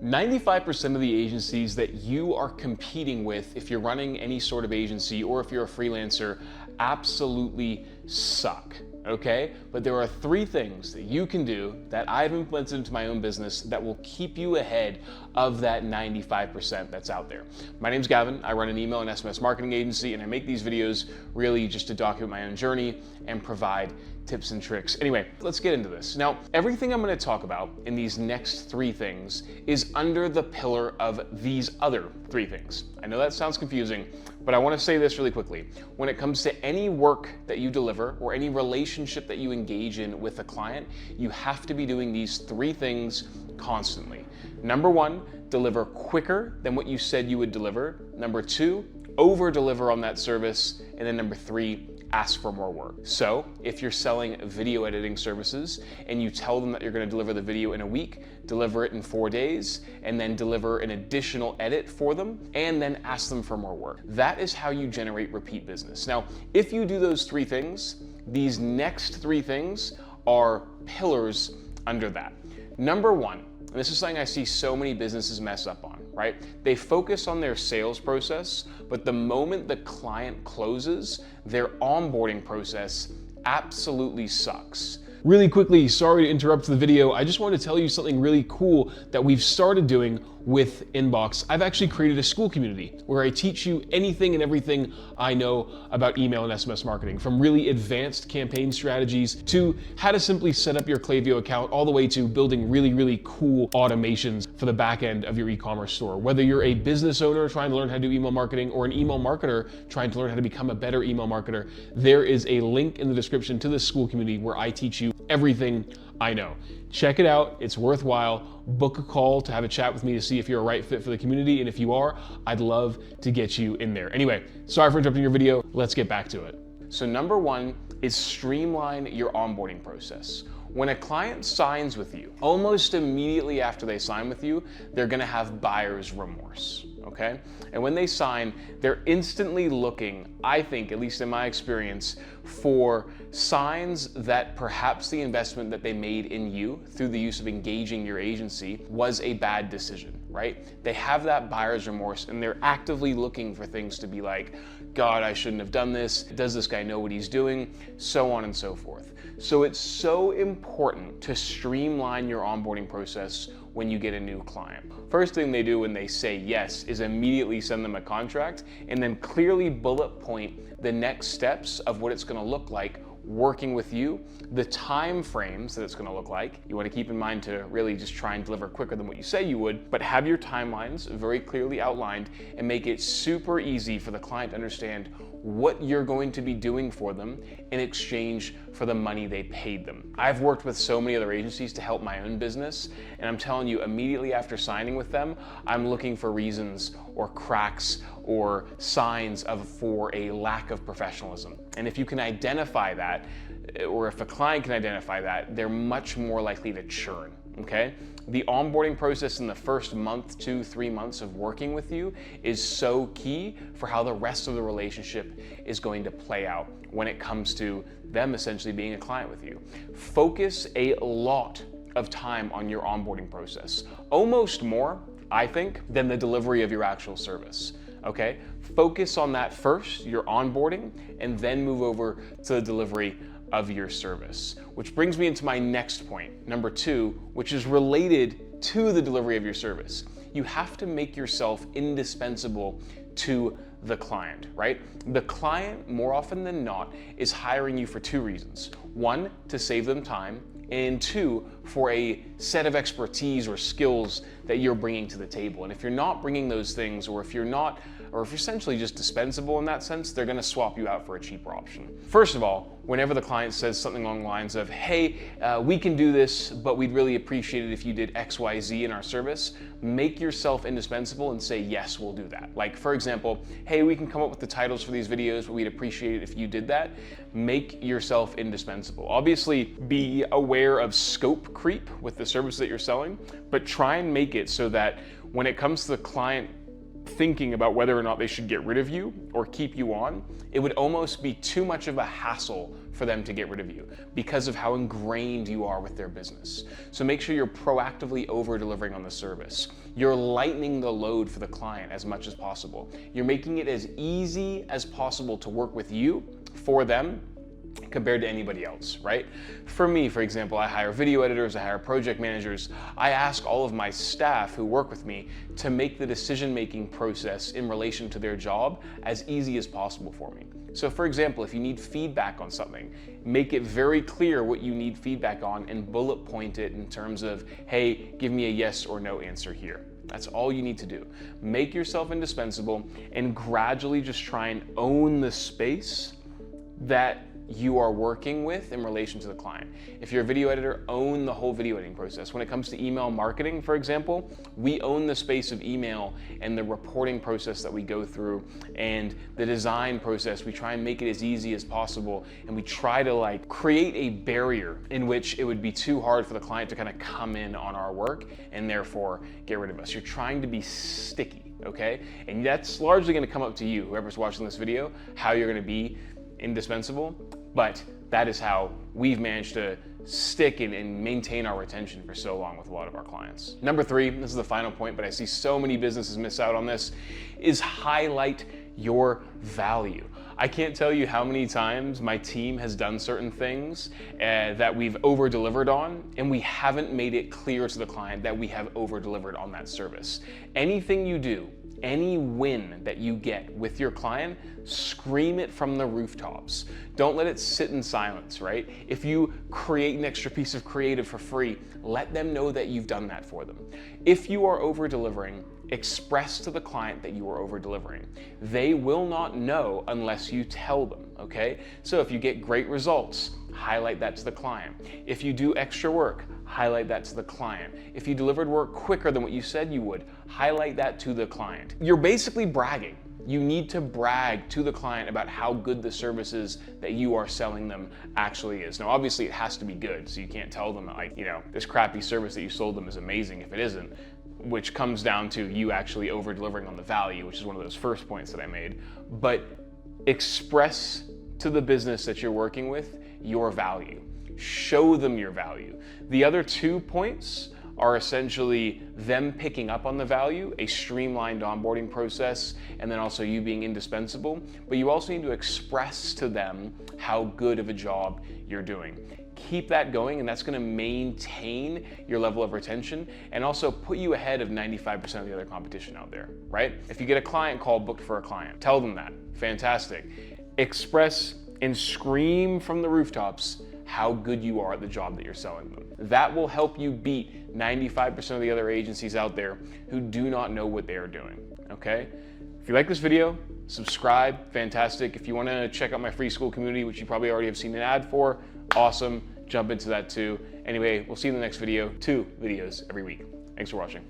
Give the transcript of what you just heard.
95% of the agencies that you are competing with, if you're running any sort of agency or if you're a freelancer, absolutely suck, okay? But there are 3 things that you can do that I've implemented into my own business that will keep you ahead of that 95% that's out there. My name's Gavin. I run an email and SMS marketing agency, and I make these videos really just to document my own journey and provide tips and tricks. Anyway, let's get into this. Now, everything I'm going to talk about in these next 3 things is under the pillar of these other 3 things. I know that sounds confusing, but I want to say this really quickly. When it comes to any work that you deliver or any relationship that you engage in with a client, you have to be doing these 3 things constantly. Number 1, deliver quicker than what you said you would deliver. Number 2, over deliver on that service. And then number 3, ask for more work. So if you're selling video editing services and you tell them that you're going to deliver the video in a week, deliver it in 4 days, and then deliver an additional edit for them, and then ask them for more work. That is how you generate repeat business. Now, if you do those 3 things, these next 3 things are pillars under that. Number 1, and this is something I see so many businesses mess up on, right? They focus on their sales process, but the moment the client closes, their onboarding process absolutely sucks. Really quickly, sorry to interrupt the video. I just wanted to tell you something really cool that we've started doing with Inbox. I've actually created a school community where I teach you anything and everything I know about email and SMS marketing, from really advanced campaign strategies to how to simply set up your Klaviyo account, all the way to building really cool automations for the back end of your e-commerce store. Whether you're a business owner trying to learn how to do email marketing or an email marketer trying to learn how to become a better email marketer, there is a link in the description to this school community where I teach you everything I know. Check it out, it's worthwhile. Book a call to have a chat with me to see if you're a right fit for the community, and if you are, I'd love to get you in there. Anyway, sorry for interrupting your video, let's get back to it. So number 1 is streamline your onboarding process. When a client signs with you, almost immediately after they sign with you, they're gonna have buyer's remorse, okay? And when they sign, they're instantly looking, I think, at least in my experience, for signs that perhaps the investment that they made in you through the use of engaging your agency was a bad decision, right? They have that buyer's remorse and they're actively looking for things to be like, God, I shouldn't have done this. Does this guy know what he's doing? So on and so forth. So it's so important to streamline your onboarding process when you get a new client. First thing they do when they say yes is immediately send them a contract and then clearly bullet point the next steps of what it's gonna look like working with you, the time frames that it's gonna look like. You wanna keep in mind to really just try and deliver quicker than what you say you would, but have your timelines very clearly outlined and make it super easy for the client to understand what you're going to be doing for them in exchange for the money they paid them. I've worked with so many other agencies to help my own business, and I'm telling you, immediately after signing with them, I'm looking for reasons or cracks or signs for a lack of professionalism. And if you can identify that, or if a client can identify that, they're much more likely to churn, okay? The onboarding process in the first month, 2, 3 months of working with you is so key for how the rest of the relationship is going to play out when it comes to them essentially being a client with you. Focus a lot of time on your onboarding process, almost more, I think, than the delivery of your actual service. Okay? Focus on that first, your onboarding, and then move over to the delivery of your service. Which brings me into my next point, number 2, which is related to the delivery of your service. You have to make yourself indispensable to the client, right? The client, more often than not, is hiring you for 2 reasons. 1, to save them time, and 2, for a set of expertise or skills that you're bringing to the table. And if you're not bringing those things, or if you're essentially just dispensable in that sense, they're gonna swap you out for a cheaper option. First of all, whenever the client says something along the lines of, hey, we can do this, but we'd really appreciate it if you did X, Y, Z in our service, make yourself indispensable and say, yes, we'll do that. Like, for example, hey, we can come up with the titles for these videos, but we'd appreciate it if you did that. Make yourself indispensable. Obviously, be aware of scope creep with the service that you're selling, but try and make it so that when it comes to the client thinking about whether or not they should get rid of you or keep you on, it would almost be too much of a hassle for them to get rid of you because of how ingrained you are with their business. So make sure you're proactively over-delivering on the service. You're lightening the load for the client as much as possible. You're making it as easy as possible to work with you, for them, compared to anybody else, right? For me, for example, I hire video editors, I hire project managers. I ask all of my staff who work with me to make the decision-making process in relation to their job as easy as possible for me. So for example, if you need feedback on something, make it very clear what you need feedback on and bullet point it in terms of, hey, give me a yes or no answer here. That's all you need to do. Make yourself indispensable and gradually just try and own the space that you are working with in relation to the client. If you're a video editor, own the whole video editing process. When it comes to email marketing, for example, we own the space of email and the reporting process that we go through and the design process. We try and make it as easy as possible, and we try to create a barrier in which it would be too hard for the client to kind of come in on our work and therefore get rid of us. You're trying to be sticky, okay? And that's largely gonna come up to you, whoever's watching this video, how you're gonna be indispensable, but that is how we've managed to stick and maintain our retention for so long with a lot of our clients. Number 3, this is the final point, but I see so many businesses miss out on this, is highlight your value. I can't tell you how many times my team has done certain things that we've over-delivered on, and we haven't made it clear to the client that we have over-delivered on that service. Anything you do, any win that you get with your client, scream it from the rooftops. Don't let it sit in silence, right? If you create an extra piece of creative for free, let them know that you've done that for them. If you are over-delivering, express to the client that you are over-delivering. They will not know unless you tell them, okay? So if you get great results, highlight that to the client. If you do extra work, highlight that to the client. If you delivered work quicker than what you said you would, highlight that to the client. You're basically bragging. You need to brag to the client about how good the services that you are selling them actually is. Now, obviously it has to be good, so you can't tell them that, this crappy service that you sold them is amazing if it isn't, which comes down to you actually over-delivering on the value, which is one of those first points that I made. But express to the business that you're working with your value. Show them your value. The other 2 points are essentially them picking up on the value, a streamlined onboarding process, and then also you being indispensable. But you also need to express to them how good of a job you're doing. Keep that going, and that's gonna maintain your level of retention and also put you ahead of 95% of the other competition out there, right? If you get a client call booked for a client, tell them that. Fantastic. Express and scream from the rooftops how good you are at the job that you're selling them. That will help you beat 95% of the other agencies out there who do not know what they are doing, okay? If you like this video, subscribe, fantastic. If you wanna check out my free school community, which you probably already have seen an ad for, awesome, jump into that too. Anyway, we'll see you in the next video, 2 videos every week. Thanks for watching.